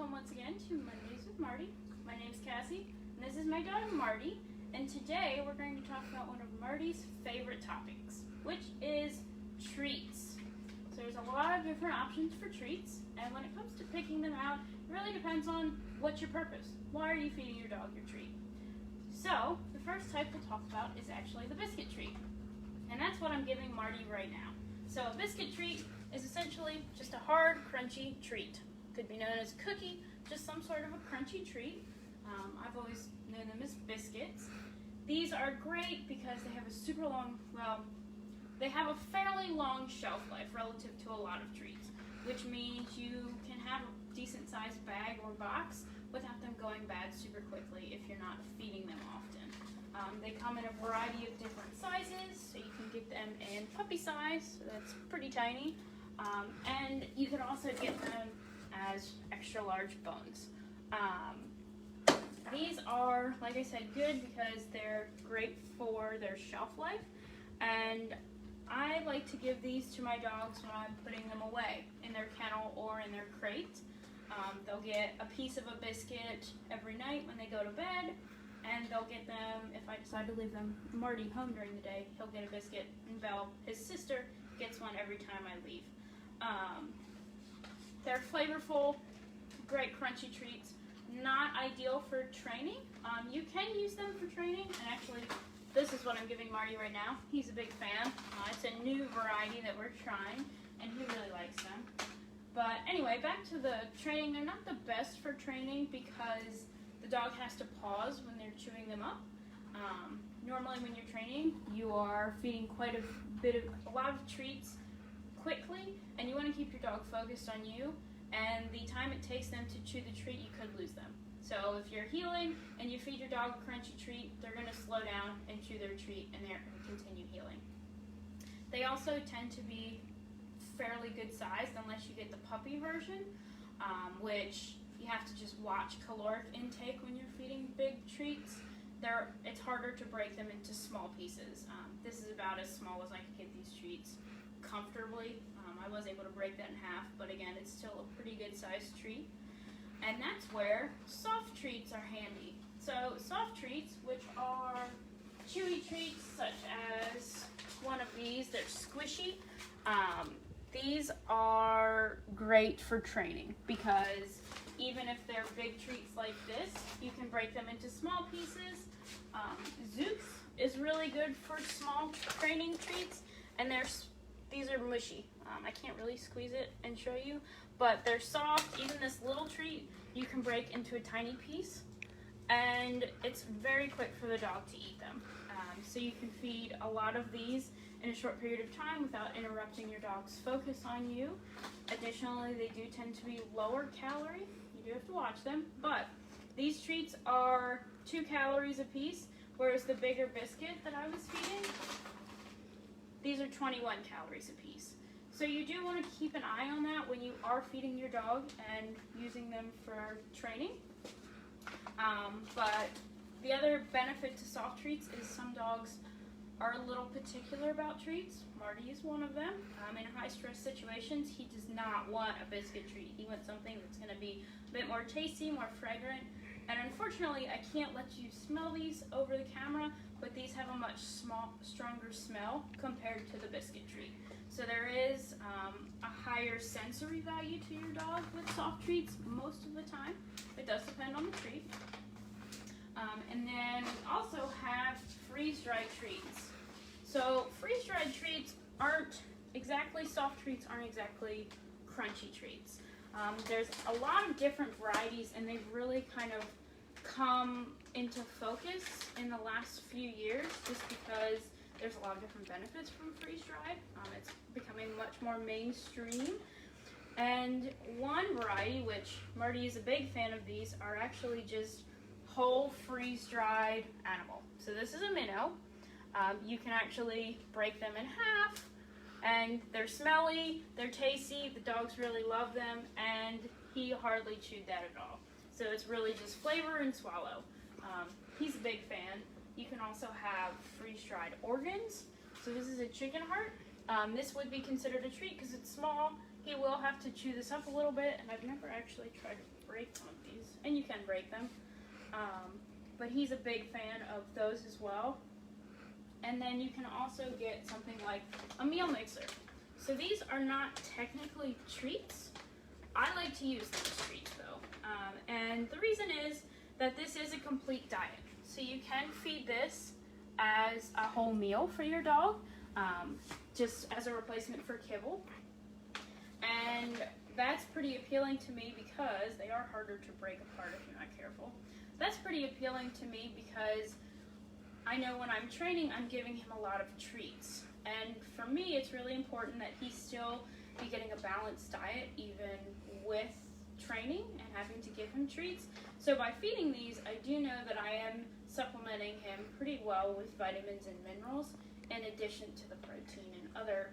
welcome once again to Mondays with Marty. My name is Cassie, and this is my dog Marty. And today we're going to talk about one of Marty's favorite topics, which is treats. So there's a lot of different options for treats, and when it comes to picking them out, it really depends on what's your purpose. Why are you feeding your dog your treat? So the first type we'll talk about is actually the biscuit treat, and that's what I'm giving Marty right now. So a biscuit treat is essentially just a hard, crunchy treat. Could be known as a cookie, just some sort of a crunchy treat. I've always known them as biscuits. These are great because they have a super long, they have a fairly long shelf life relative to a lot of treats, which means you can have a decent sized bag or box without them going bad super quickly if you're not feeding them often. They come in a variety of different sizes, so you can get them in puppy size, so that's pretty tiny, and you can also get them as extra large bones. These are, like I said, good because they're great for their shelf life, and I like to give these to my dogs when I'm putting them away in their kennel or in their crate. They'll get a piece of a biscuit every night when they go to bed, and they'll get them, if I decide to leave them Marty home during the day, he'll get a biscuit, and Belle, his sister, gets one every time I leave. They're flavorful, great crunchy treats. Not ideal for training. You can use them for training, and actually this is what I'm giving Marty right now. He's a big fan. It's a new variety that we're trying, and he really likes them. But anyway, back to the training. They're not the best for training because the dog has to pause when they're chewing them up. Normally when you're training, you are feeding quite a lot of treats quickly, and you want to keep your dog focused on you, and the time it takes them to chew the treat, you could lose them. So if you're healing and you feed your dog a crunchy treat, they're going to slow down and chew their treat, and they're going to continue healing. They also tend to be fairly good sized unless you get the puppy version, which you have to just watch caloric intake when you're feeding big treats. It's harder to break them into small pieces. This is about as small as I could get these treats comfortably. I was able to break that in half, but again, it's still a pretty good sized treat. And that's where soft treats are handy. So soft treats, which are chewy treats such as one of these, they're squishy. These are great for training because even if they're big treats like this, you can break them into small pieces. Zooks is really good for small training treats, and these are mushy. I can't really squeeze it and show you, but they're soft. Even this little treat, you can break into a tiny piece, and it's very quick for the dog to eat them. So you can feed a lot of these in a short period of time without interrupting your dog's focus on you. Additionally, they do tend to be lower calorie. You do have to watch them, but these treats are 2 calories a piece, whereas the bigger biscuit that I was feeding, these are 21 calories a piece. So you do want to keep an eye on that when you are feeding your dog and using them for training. But the other benefit to soft treats is some dogs are a little particular about treats. Marty is one of them. In high stress situations, he does not want a biscuit treat. He wants something that's going to be a bit more tasty, more fragrant. And unfortunately, I can't let you smell these over the camera, but these have a much stronger smell compared to the biscuit treat. So there is a higher sensory value to your dog with soft treats most of the time. It does depend on the treat. And then we also have freeze-dried treats. So freeze-dried treats aren't exactly soft treats, aren't exactly crunchy treats. There's a lot of different varieties, and they've really kind of come into focus in the last few years just because there's a lot of different benefits from freeze-dried. It's becoming much more mainstream. And one variety, which Marty is a big fan of, these are actually just whole freeze-dried animal. So this is a minnow. You can actually break them in half, and they're smelly, they're tasty, the dogs really love them, and he hardly chewed that at all. So it's really just flavor and swallow. He's a big fan. You can also have freeze-dried organs. So this is a chicken heart. This would be considered a treat because it's small. He will have to chew this up a little bit, and I've never actually tried to break one of these, and you can break them. But he's a big fan of those as well. And then you can also get something like a meal mixer. So these are not technically treats. I like to use them as treats though. And the reason is that this is a complete diet. So you can feed this as a whole meal for your dog, just as a replacement for kibble. And that's pretty appealing to me because they are harder to break apart if you're not careful. That's pretty appealing to me because I know when I'm training, I'm giving him a lot of treats. And for me, it's really important that he still be getting a balanced diet even with training and having to give him treats. So by feeding these, I do know that I am supplementing him pretty well with vitamins and minerals in addition to the protein and other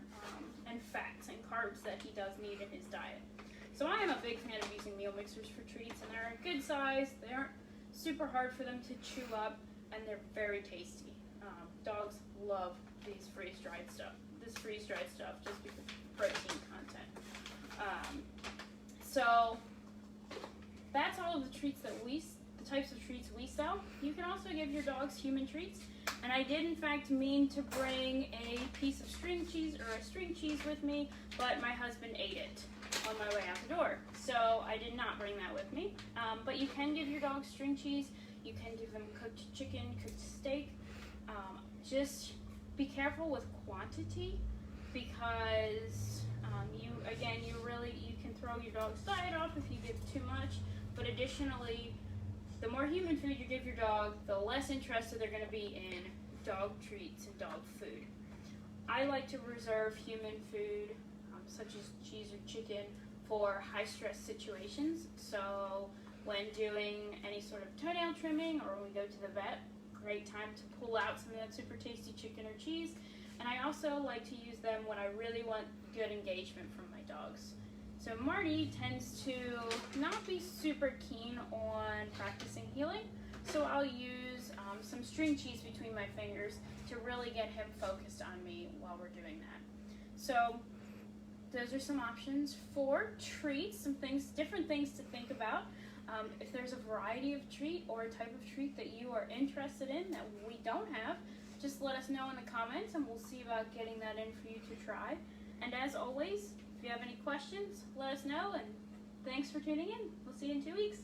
and fats and carbs that he does need in his diet. So I am a big fan of using meal mixers for treats, and they're a good size. They aren't super hard for them to chew up, and they're very tasty. Dogs love these freeze-dried stuff. This freeze-dried stuff just because of the protein content. So that's all of the treats that the types of treats we sell. You can also give your dogs human treats. And I did in fact mean to bring a piece of string cheese or a string cheese with me, but my husband ate it on my way out the door. So I did not bring that with me. But you can give your dog string cheese. You can give them cooked chicken, cooked steak. Just be careful with quantity because you can throw your dog's diet off if you give too much. But additionally, the more human food you give your dog, the less interested they're going to be in dog treats and dog food. I like to reserve human food, such as cheese or chicken, for high-stress situations. So when doing any sort of toenail trimming or when we go to the vet, great time to pull out some of that super tasty chicken or cheese. And I also like to use them when I really want good engagement from my dogs. So Marty tends to not be super keen on practicing heeling, so I'll use some string cheese between my fingers to really get him focused on me while we're doing that. So those are some options for treats, some things, different things to think about. If there's a variety of treat or a type of treat that you are interested in that we don't have, just let us know in the comments and we'll see about getting that in for you to try. And as always, if you have any questions, let us know, and thanks for tuning in. We'll see you in 2 weeks.